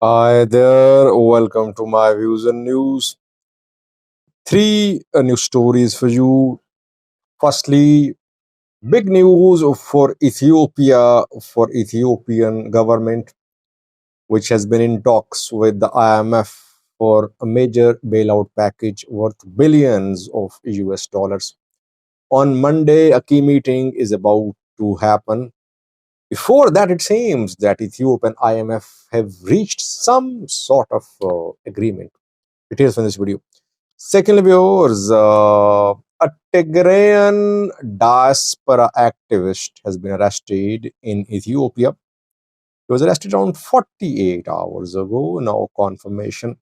Hi there, welcome to my views and news. Three news stories for you. Firstly, big news for Ethiopia, for Ethiopian government, which has been in talks with the IMF for a major bailout package worth billions of US dollars. On Monday, a key meeting is about to happen. Before that, it seems that Ethiopia and IMF have reached some sort of agreement. Details from this video. Secondly, viewers, a Tigrayan diaspora activist has been arrested in Ethiopia. He was arrested around 48 hours ago. Now confirmation.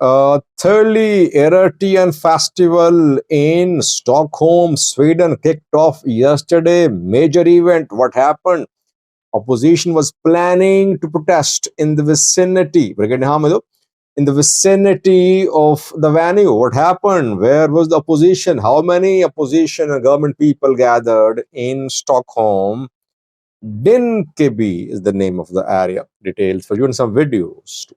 Thirdly, Eritrean festival in Stockholm, Sweden kicked off yesterday. Major event. What happened? Opposition was planning to protest in the vicinity. In the vicinity of the venue. What happened? Where was the opposition? How many opposition and government people gathered in Stockholm? Dinkibi is the name of the area. Details for you and some videos.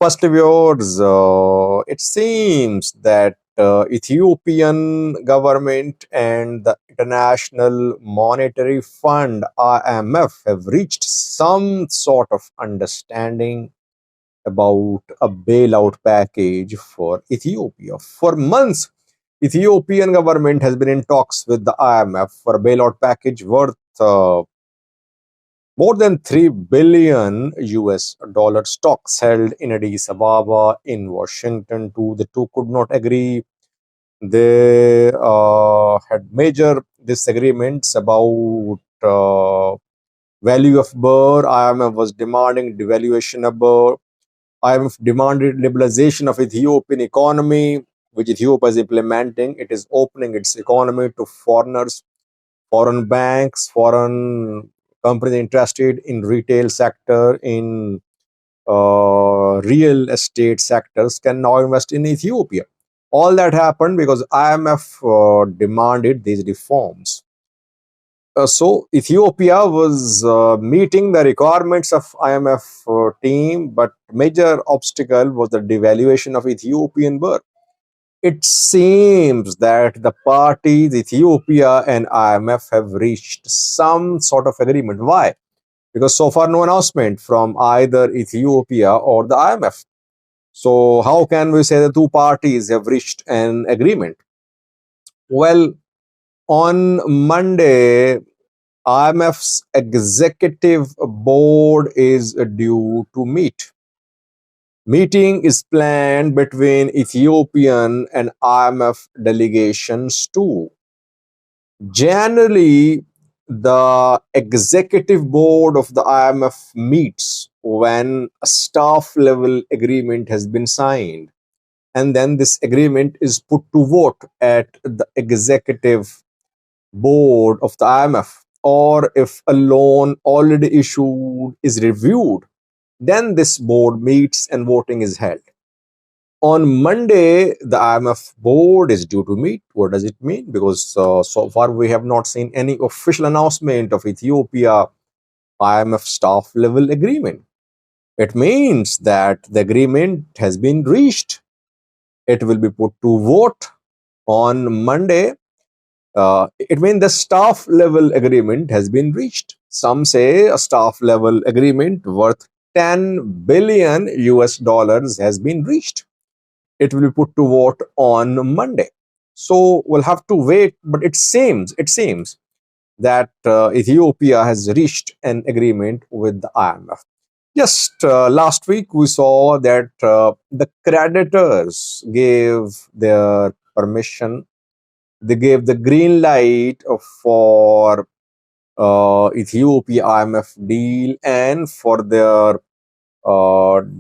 First, viewers, it seems that Ethiopian government and the International Monetary Fund (IMF) have reached some sort of understanding about a bailout package for Ethiopia. For months, Ethiopian government has been in talks with the IMF for a bailout package worth more than 3 billion US dollar. Stocks held in Addis Ababa in Washington too. The two could not agree. They had major disagreements about value of birr. IMF was demanding devaluation of birr. IMF demanded liberalization of Ethiopian economy, which Ethiopia is implementing. It is opening its economy to foreigners, foreign banks, foreign companies interested in retail sector, in real estate sectors can now invest in Ethiopia. All that happened because IMF demanded these reforms. So Ethiopia was meeting the requirements of IMF team, but major obstacle was the devaluation of Ethiopian birr. It seems that the parties Ethiopia and IMF have reached some sort of agreement. Why? Because so far no announcement from either Ethiopia or the IMF. So how can we say the two parties have reached an agreement? Well, on Monday, IMF's executive board is due to meet. Meeting is planned between Ethiopian and IMF delegations too. Generally, the executive board of the IMF meets when a staff level agreement has been signed, and then this agreement is put to vote at the executive board of the IMF, or if a loan already issued is reviewed, then this board meets and voting is held. On Monday, the IMF board is due to meet. What does it mean? Because so far we have not seen any official announcement of Ethiopia IMF staff level agreement. It means that the agreement has been reached. It will be put to vote on Monday. It means the staff level agreement has been reached. Some say a staff level agreement worth 10 billion US dollars has been reached. It will be put to vote on Monday. So we'll have to wait, but it seems that Ethiopia has reached an agreement with the IMF. Just last week, we saw that the creditors gave their permission. They gave the green light for Ethiopia IMF deal and for their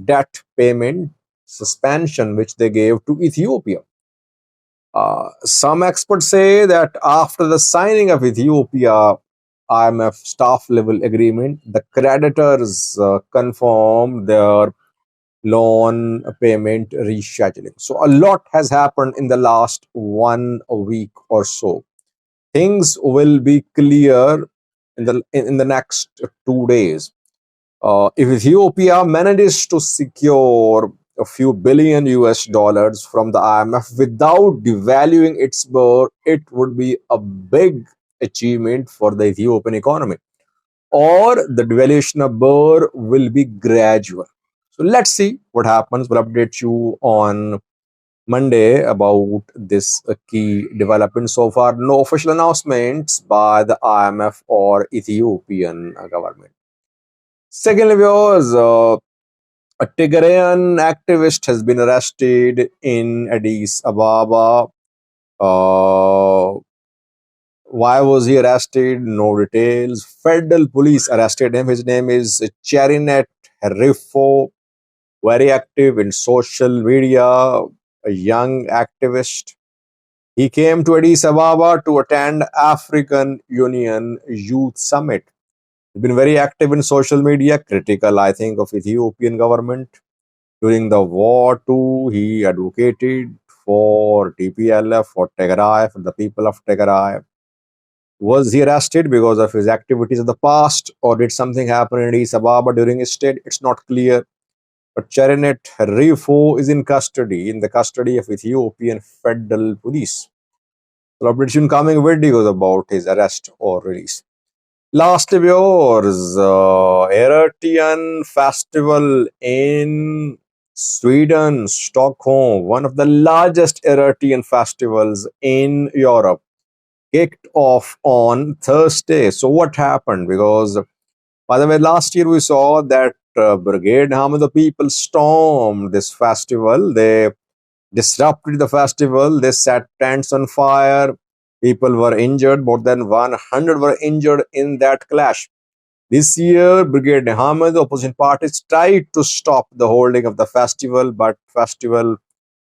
debt payment suspension, which they gave to Ethiopia. Some experts say that after the signing of Ethiopia IMF staff level agreement, the creditors confirmed their loan payment rescheduling. So a lot has happened in the last 1 week or so. Things will be clear in the next 2 days. If Ethiopia manages to secure a few billion US dollars from the IMF without devaluing its birr, it would be a big achievement for the Ethiopian economy. Or the devaluation of birr will be gradual. So let's see what happens. We'll update you on Monday about this key development. So far, no official announcements by the IMF or Ethiopian government. Secondly, viewers, a Tigrayan activist has been arrested in Addis Ababa. Uh, why was he arrested? No details. Federal police arrested him. His name is Charinet Herifo, very active in social media, a young activist. He came to Addis Ababa to attend African Union Youth Summit. He's been very active in social media, critical, I think, of Ethiopian government. During the war too, he advocated for TPLF, for Tigray, for the people of Tigray. Was he arrested because of his activities of the past, or did something happen in Addis Ababa during his stay? It's not clear. But Charinet Rifo is in the custody of Ethiopian Federal Police. Collaboration coming videos about his arrest or release. Last viewers, Eritrean festival in Sweden, Stockholm, one of the largest Eritrean festivals in Europe, kicked off on Thursday. So what happened? Because, by the way, last year we saw that Brigade Army, the people stormed this festival. They disrupted the festival. They set tents on fire. People were injured. More than 100 were injured in that clash. This year, Brigade Ahmed, the opposition parties, tried to stop the holding of the festival, but festival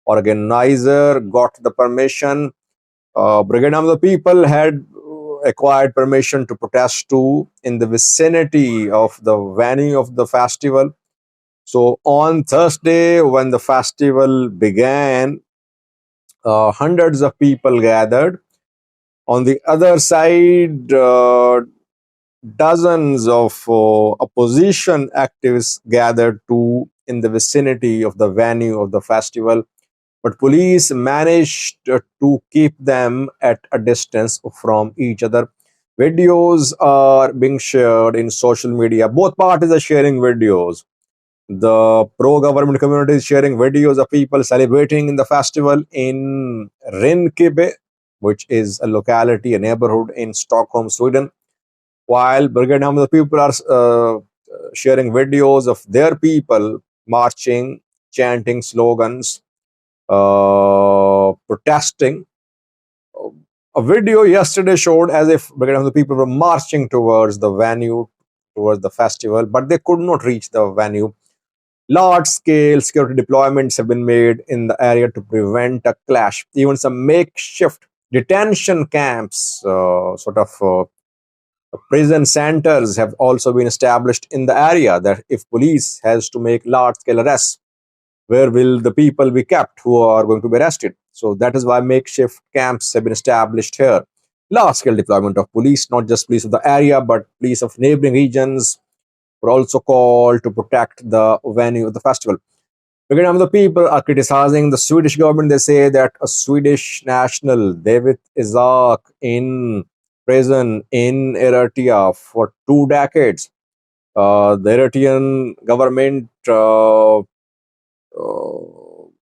organizer got the permission. Brigade Ahmed, the people had acquired permission to protest too in the vicinity of the venue of the festival. So on Thursday, when the festival began, hundreds of people gathered. On the other side, dozens of opposition activists gathered too in the vicinity of the venue of the festival, but police managed to keep them at a distance from each other. Videos are being shared in social media. Both parties are sharing videos. The pro-government community is sharing videos of people celebrating in the festival in Rinkeby, which is a locality, a neighborhood in Stockholm, Sweden. While Brigade Army, the people are sharing videos of their people marching, chanting slogans, protesting. A video yesterday showed as if Brigade Army, the people were marching towards the venue, towards the festival, but they could not reach the venue. Large scale security deployments have been made in the area to prevent a clash. Even some makeshift detention camps, prison centers, have also been established in the area, that if police has to make large scale arrests, where will the people be kept who are going to be arrested? So that is why makeshift camps have been established here. Large scale deployment of police, not just police of the area, but police of neighboring regions, were also called to protect the venue of the festival. Again, the people are criticizing the Swedish government. They say that a Swedish national, David Isaac, in prison in Eritrea for 2 decades. The Eritrean government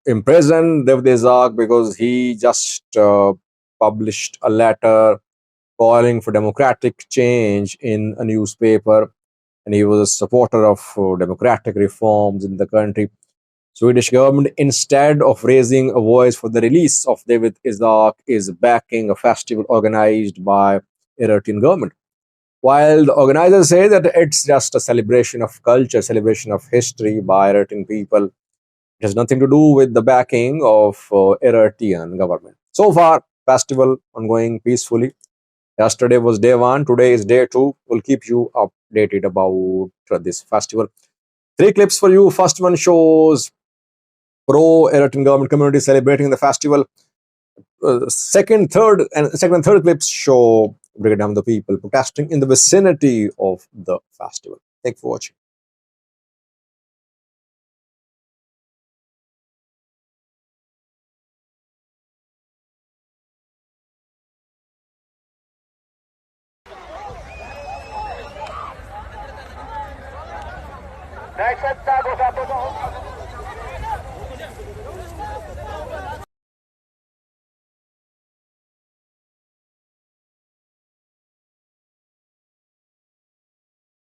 imprisoned David Isaac because he just published a letter calling for democratic change in a newspaper, and he was a supporter of democratic reforms in the country. Swedish government, instead of raising a voice for the release of David Isaac, is backing a festival organized by Eritrean government. While the organizers say that it's just a celebration of culture, celebration of history by Eritrean people, it has nothing to do with the backing of Eritrean government. So far, festival ongoing peacefully. Yesterday was day one. Today is day two. We'll keep you updated about this festival. 3 clips for you. First one shows pro-Eritrean government community celebrating the festival. Second and third clips show Brigade Army, the people protesting in the vicinity of the festival. Thank you for watching. दहशत का घोषा